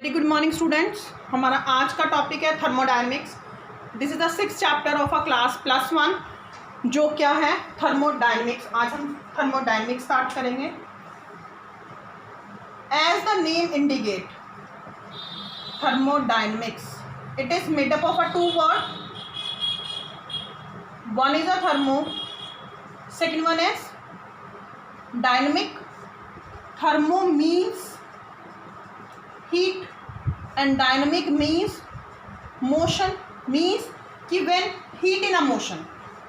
Very good morning students. हमारा आज का टॉपिक है thermodynamics. This is the 6th chapter of a class +1 जो क्या है थर्मोडायनेमिक्स। आज हम थर्मोडायनेमिक्स स्टार्ट करेंगे। As the name indicate thermodynamics it is made up of a 2 word. One is a thermo, second one is dynamic. Thermo means heat and dynamic means motion, means कि when heat in a motion।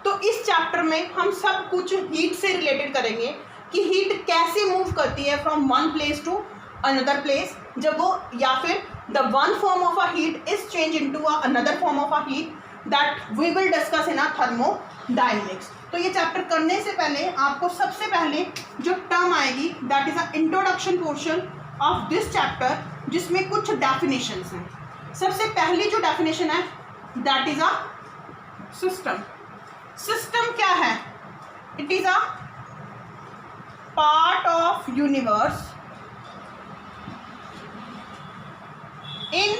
तो इस chapter में हम सब कुछ heat से related करेंगे कि हीट कैसे मूव करती है from one place to another place, जब वो या फिर the one form of a heat is change into another form of a heat that we will discuss in a thermodynamics. तो ये चैप्टर करने से पहले आपको सबसे पहले जो टर्म आएगी that is a introduction portion of this chapter, जिसमें कुछ डेफिनेशंस हैं। सबसे पहली जो डेफिनेशन है that is a system. System क्या है? It is a part of universe in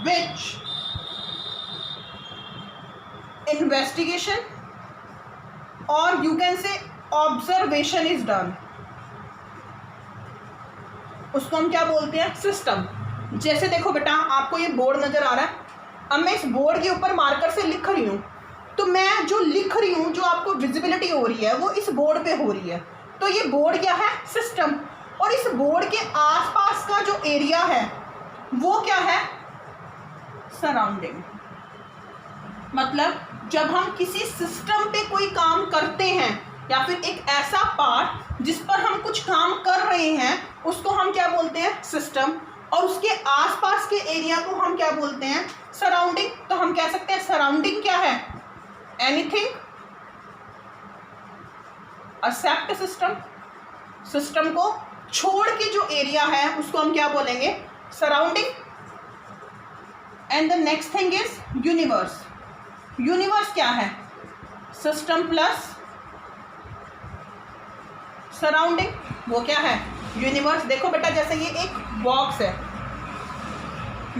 which investigation और you can say observation is done. उसको हम क्या बोलते हैं? सिस्टम। जैसे देखो बेटा, आपको ये बोर्ड नज़र आ रहा है। अब मैं इस बोर्ड के ऊपर मार्कर से लिख रही हूँ, तो मैं जो लिख रही हूँ, जो आपको विजिबिलिटी हो रही है, वो इस बोर्ड पे हो रही है। तो ये बोर्ड क्या है? सिस्टम। और इस बोर्ड के आसपास का जो एरिया है वो क्या है? सराउंडिंग। मतलब जब हम किसी सिस्टम पे कोई काम करते हैं या फिर एक ऐसा पार्ट जिस पर हम कुछ काम कर रहे हैं, उसको हम क्या बोलते हैं? सिस्टम। और उसके आसपास के एरिया को हम क्या बोलते हैं? सराउंडिंग। तो हम कह सकते हैं सराउंडिंग क्या है? Anything accept system. सिस्टम को छोड़ के जो एरिया है उसको हम क्या बोलेंगे? Surrounding. And the next thing is universe. Universe क्या है? System plus surrounding. वो क्या है? यूनिवर्स। देखो बेटा, जैसे ये एक बॉक्स है,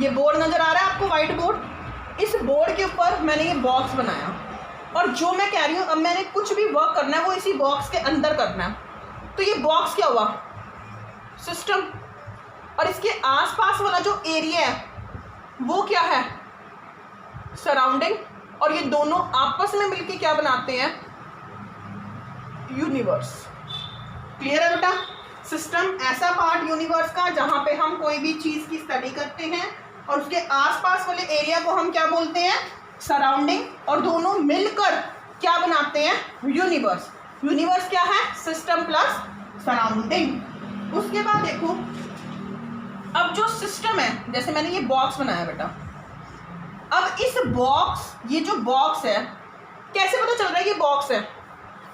ये बोर्ड नजर आ रहा है आपको, वाइट बोर्ड। इस बोर्ड के ऊपर मैंने ये बॉक्स बनाया, और जो मैं कह रही हूँ अब मैंने कुछ भी वर्क करना है वो इसी बॉक्स के अंदर करना है। तो ये बॉक्स क्या हुआ? सिस्टम। और इसके आसपास वाला जो एरिया है वो क्या है? सराउंडिंग। और ये दोनों आपस में मिलके क्या बनाते हैं? यूनिवर्स। क्लियर है बेटा? सिस्टम ऐसा पार्ट यूनिवर्स का जहां पे हम कोई भी चीज की स्टडी करते हैं, और उसके आसपास वाले एरिया को हम क्या बोलते हैं? सराउंडिंग। और दोनों मिलकर क्या बनाते हैं? यूनिवर्स। यूनिवर्स क्या है? System plus surrounding. उसके बाद देखो, अब जो सिस्टम है, जैसे मैंने ये बॉक्स बनाया बेटा, अब इस बॉक्स, ये जो बॉक्स है, कैसे पता चल रहा है ये बॉक्स है?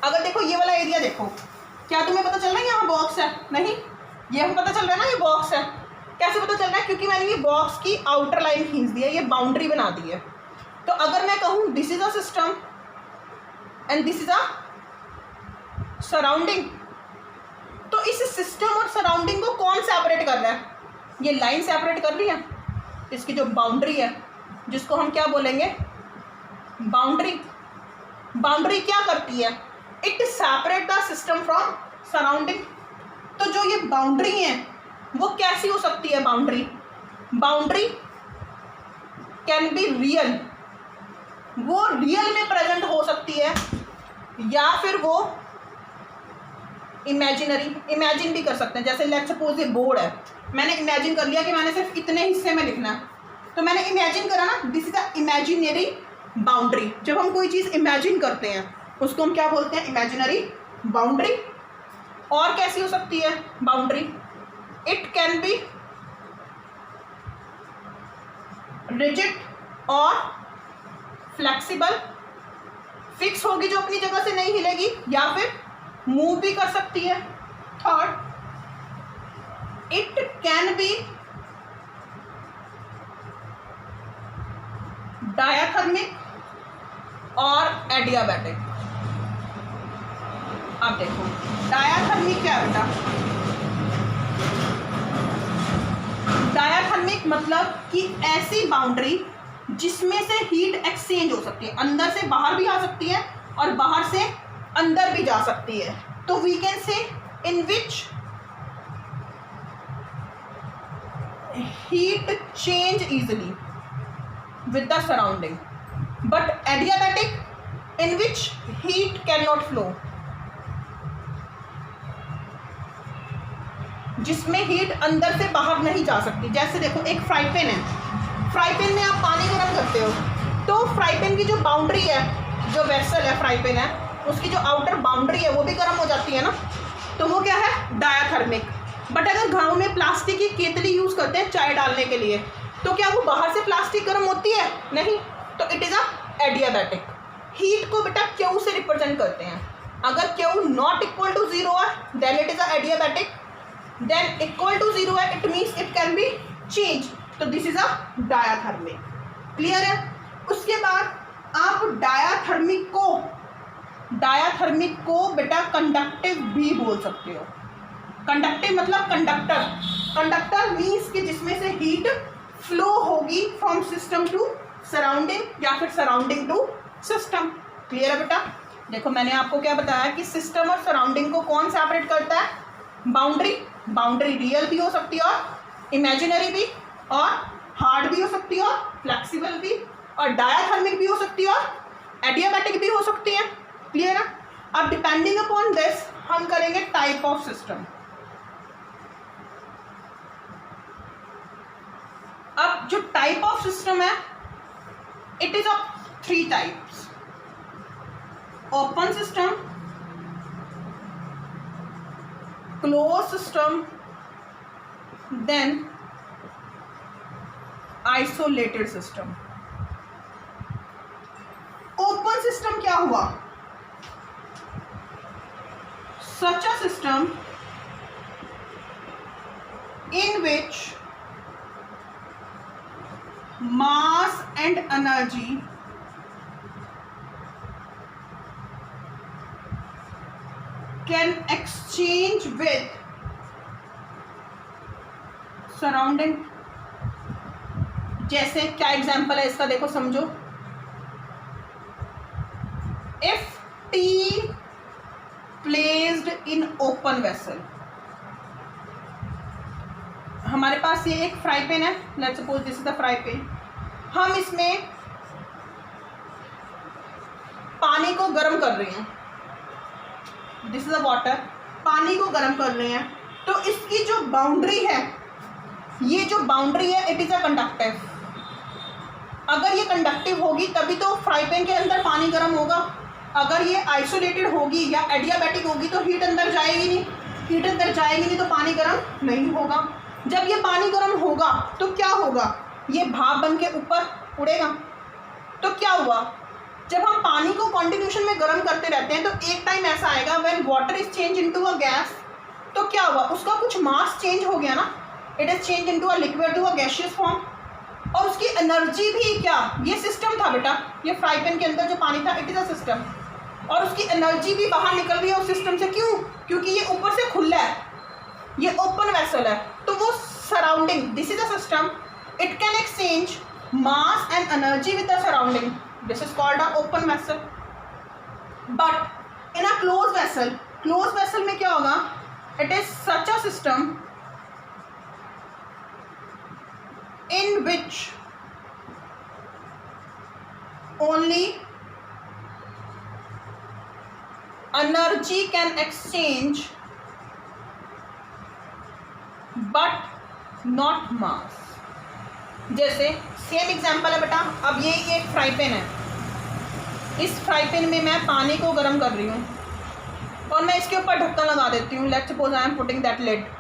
अगर देखो ये वाला एरिया देखो, क्या तुम्हें पता चल रहा है यहाँ बॉक्स है? नहीं, ये हमें पता चल रहा है ना ये बॉक्स है। कैसे पता चल रहा है? क्योंकि मैंने ये बॉक्स की आउटर लाइन खींच दी है, ये बाउंड्री बना दी है। तो अगर मैं कहूँ this is a system and this is a surrounding, तो इस सिस्टम और सराउंडिंग को कौन सेपरेट कर रहा है? ये लाइन सेपरेट कर रही है। इसकी जो बाउंड्री है, जिसको हम क्या बोलेंगे? बाउंड्री। बाउंड्री क्या करती है? It separate the system from surrounding. तो जो ये बाउंड्री है वो कैसी हो सकती है? बाउंड्री कैन बी रियल, वो रियल में प्रेजेंट हो सकती है, या फिर वो इमेजिनरी, इमेजिन भी कर सकते हैं। जैसे लेट्स सपोज ये बोर्ड है, मैंने इमेजिन कर लिया कि मैंने सिर्फ इतने हिस्से में लिखना है, तो मैंने इमेजिन करा ना, this is the imaginary boundary. जब हम कोई चीज़ इमेजिन करते हैं उसको हम क्या बोलते हैं? Imaginary boundary. और कैसी हो सकती है boundary? It can B rigid और फ्लेक्सिबल, फिक्स होगी जो अपनी जगह से नहीं हिलेगी, या फिर मूव भी कर सकती है। Third, it can B diathermic और एडियाबैटिक। अब देखो डायाथर्मिक क्या है बेटा? डायाथर्मिक डायाथर्मिक मतलब कि ऐसी बाउंड्री जिसमें से हीट एक्सचेंज हो सकती है, अंदर से बाहर भी आ सकती है और बाहर से अंदर भी जा सकती है। तो we can say in which heat change easily with the surrounding, but adiabatic in which heat cannot flow, जिसमें हीट अंदर से बाहर नहीं जा सकती। जैसे देखो एक फ्राई पैन है, फ्राई पैन में आप पानी गर्म करते हो तो फ्राई पैन की जो बाउंड्री है, जो वेसल है फ्राई पैन है, उसकी जो आउटर बाउंड्री है वो भी गर्म हो जाती है ना, तो वो क्या है, डायाथर्मिक। बट अगर घरों में प्लास्टिक की केतली यूज़ करते हैं चाय डालने के लिए, तो क्या वो बाहर से प्लास्टिक गर्म होती है? नहीं, तो it is a adiabatic. Heat को बेटा क्यू से रिप्रेजेंट करते हैं। अगर क्यू नॉट इक्वल टू 0 है then it is a adiabatic, then equal to 0 है it means it can be change, तो this is a diathermic. Clear है? उसके बाद आप डायाथर्मिक को बेटा कंडक्टिव भी बोल सकते हो। कंडक्टिव मतलब कंडक्टर मीन्स कि जिसमें से हीट फ्लो होगी फ्रॉम सिस्टम टू सराउंडिंग या फिर सराउंडिंग टू सिस्टम। क्लियर है बेटा? देखो मैंने आपको क्या बताया कि सिस्टम और सराउंडिंग को कौन सेपरेट करता है? बाउंड्री रियल भी हो सकती है और इमेजिनरी भी, और हार्ड भी हो सकती है और फ्लेक्सिबल भी, और डायाथर्मिक भी हो सकती है और एडियाबैटिक भी हो सकती है। क्लियर है? अब डिपेंडिंग अपॉन दिस हम करेंगे टाइप ऑफ सिस्टम। अब जो टाइप ऑफ सिस्टम है it is of 3 types: open system, close system, then isolated system. Open system क्या हुआ? Such a system in which mass and energy can exchange with surrounding। जैसे क्या example है इसका, देखो समझो। If T placed in open vessel, हमारे पास ये एक फ्राई पैन है, let's suppose this is the fry pan. हम इसमें पानी को गर्म कर रहे हैं, दिस इज द वाटर, पानी को गर्म कर रहे हैं, तो इसकी जो बाउंड्री है, ये जो बाउंड्री है इट इज अ कंडक्टिव। अगर ये कंडक्टिव होगी तभी तो फ्राई पैन के अंदर पानी गर्म होगा। अगर ये आइसोलेटेड होगी या एडियाबैटिक होगी तो हीट अंदर जाएगी नहीं, हीट अंदर जाएगी नहीं तो पानी गर्म नहीं होगा। जब ये पानी गर्म होगा तो क्या होगा, ये भाप बन के ऊपर उड़ेगा। तो क्या हुआ, जब हम पानी को कॉन्टिन्यूशन में गर्म करते रहते हैं तो एक टाइम ऐसा आएगा when water is change into a gas, तो क्या हुआ, उसका कुछ मास चेंज हो गया ना, it is change into a liquid to a gaseous form. और उसकी एनर्जी भी क्या, ये सिस्टम था बेटा, ये फ्राई पैन के अंदर जो पानी था इट इज अ सिस्टम, और उसकी एनर्जी भी बाहर निकल रही है उस सिस्टम से। क्यों? क्योंकि ये ऊपर से खुला है, ये ओपन वेसल है, तो वो surrounding, this is a system, it can exchange mass and energy with the surrounding, this is called a open vessel. But in a close vessel में क्या होगा, it is such a system in which only energy can exchange but not mass। जैसे same example है बेटा, अब ये एक fry pan है, इस फ्राई पैन में मैं पानी को गर्म कर रही हूँ और मैं इसके ऊपर ढक्कन लगा देती हूँ, let's suppose I am putting that lid.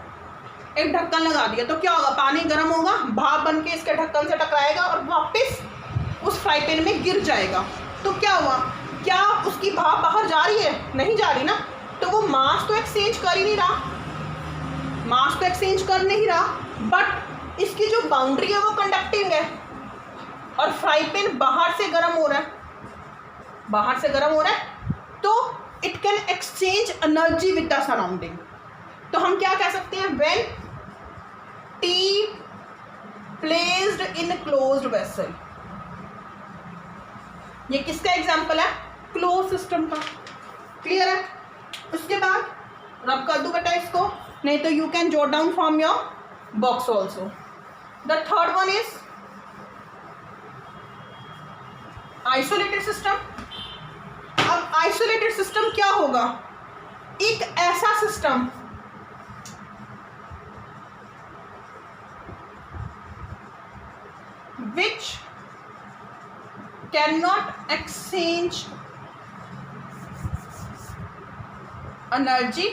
एक ढक्कन लगा दिया तो क्या होगा, पानी गर्म होगा, भाप बन के इसके ढक्कन से टकराएगा और वापस उस फ्राई पैन में गिर जाएगा। तो क्या हुआ, क्या उसकी भाप बाहर जा रही है? नहीं जा रही ना, तो वो मास तो एक्सचेंज कर ही नहीं रहा, बट इसकी जो बाउंड्री है वो कंडक्टिंग है, और फ्राई पैन बाहर से गर्म हो रहा है, तो it can exchange energy with the surrounding. तो हम क्या कह सकते हैं, when T placed in closed vessel. ये किसका एग्जाम्पल है? क्लोज सिस्टम का। क्लियर है? उसके बाद रब कर दूं बेटा इसको, नहीं तो you can jot down from your box also. The third one is isolated system. अब आइसोलेटेड सिस्टम क्या होगा? एक ऐसा system which cannot exchange energy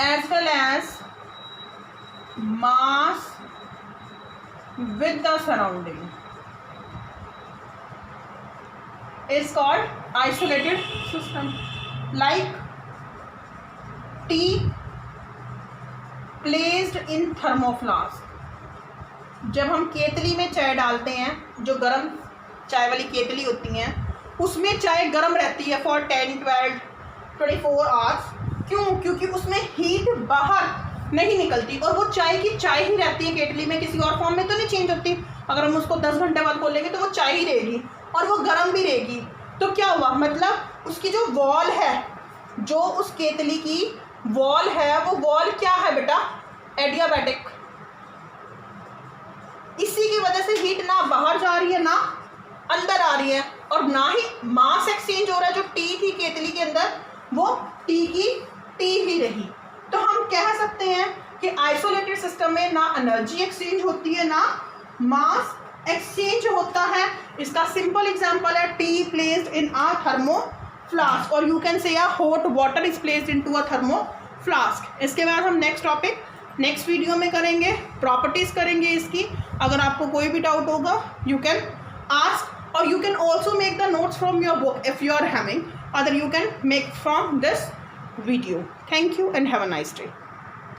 as well as mass with the surrounding is called isolated system. Like tea placed in thermoflask। जब हम केतली में चाय डालते हैं, जो गर्म चाय वाली केतली होती हैं, उसमें चाय गर्म रहती है फॉर 10, 12, 24 आवर्स। क्यों? क्योंकि उसमें हीट बाहर नहीं निकलती और वो चाय की चाय ही रहती है केतली में, किसी और फॉर्म में तो नहीं चेंज होती। अगर हम उसको 10 घंटे बाद खोलेंगे तो वो चाय ही रहेगी और वो गर्म भी रहेगी। तो क्या हुआ? मतलब उसकी जो वॉल है, जो उस केतली की वॉल है, वो वॉल क्या है बेटा? एडियाबैटिक। इसी की वजह से हीट ना बाहर जा रही है ना अंदर आ रही है, और ना ही मास एक्सचेंज हो रहा है। जो टी थी केतली के अंदर, वो टी की टी ही रही। तो हम कह सकते हैं कि आइसोलेटेड सिस्टम में ना एनर्जी एक्सचेंज होती है ना मास एक्सचेंज होता है। इसका सिंपल एग्जांपल है tea placed in a thermo flask, और you can say hot water is placed into a thermo flask. इसके बाद हम नेक्स्ट टॉपिक नेक्स्ट वीडियो में करेंगे, प्रॉपर्टीज करेंगे इसकी। अगर आपको कोई भी डाउट होगा यू कैन आस्क, और you can also make the notes from your book if you are having, other you can make from this video. Thank you and have a nice day.